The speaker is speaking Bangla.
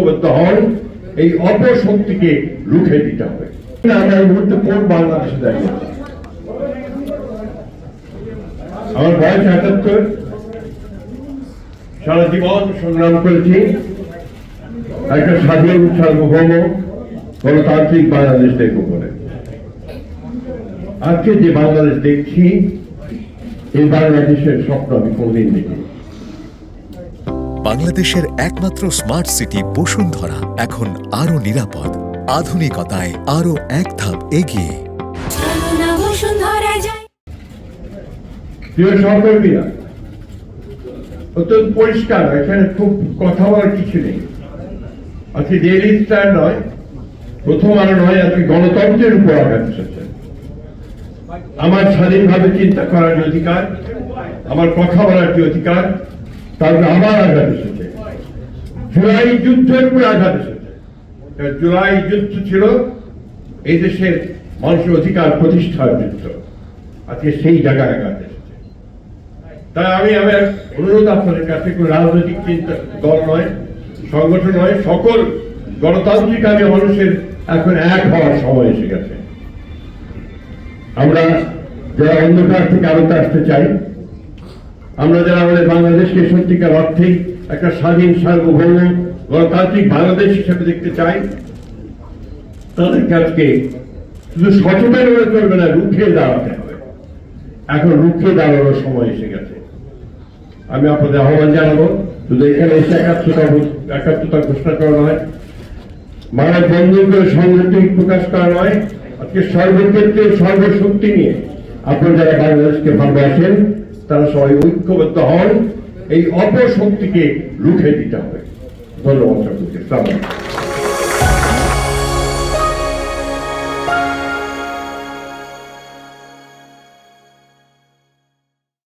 ঐক্যবদ্ধ হন, এই অপশক্তিকে রুখে দিতে হবে। আমরা এই মুহূর্তে কোন বাংলাদেশে দাঁড়িয়ে আছি? আমার বয়স ৭৭, সারা জীবন সংগ্রাম করেছি একটা স্বাধীন সার্বভৌম গণতান্ত্রিক বাংলাদেশ দেখবো বলে। আজকে যে বাংলাদেশ দেখছি, এই বাংলাদেশের স্বপ্ন আমি কোনদিন দেখি। বাংলাদেশের একমাত্র স্মার্ট সিটি বসুন্ধরা এখন আরো নিরাপদ, আধুনিকতায় আরো এক ধাপ এগিয়ে। প্রিয় সহকর্মীরা, অত্যন্ত পরিষ্কার, এখানে খুব কথা বলার কিছু নেই। আজকে ডেইলি স্টার নয়, প্রথম আলো নয়, আজকে গণতন্ত্রের উপর আঘাত এসেছে। আমার স্বাধীনভাবে চিন্তা করার যে অধিকার, আমার কথা বলার যে অধিকার, তার উপরে আবার আঘাত এসেছে। জুলাই যুদ্ধের উপরে আঘাত এসেছে। জুলাই যুদ্ধ ছিল এই দেশের মানুষের অধিকার প্রতিষ্ঠার যুদ্ধ, আজকে সেই জায়গায় আঘাত এসেছে। তাই আমি আমার অনুরোধ আপনাদের কাছে, কোন রাজনৈতিক চিন্তা দল নয়, সংগঠন নয়, সকল গণতান্ত্রিক আমি মানুষের এখন এক হওয়ার সময় এসে গেছে। আমরা যারা অন্ধকার থেকে আলোতে আসতে চাই, আমরা যারা আমাদের বাংলাদেশকে সত্যিকার অর্থেই একটা স্বাধীন সার্বভৌম গণতান্ত্রিক বাংলাদেশ হিসেবে দেখতে চাই, তাদেরকে আজকে শুধু সচেতন হলে চলবে না, রুখে দাঁড়াতে হবে। এখন রুখে দাঁড়ানোর সময় এসে গেছে। আমি আপনাদের আহ্বান জানাবো, শুধু এখানে এসে একাত্মতা ঘোষণা করা নয়, মানব বন্ধন করে সংহতি প্রকাশ করা নয়, আজকে সর্বক্ষেত্রে সর্বশক্তি নিয়ে আপনারা যারা বাংলাদেশকে ভালোবাসেন তারা সবাই ঐক্যবদ্ধ হন, এই অপশক্তিকে রুখে দিতে হবে। ধন্যবাদ সকলকে।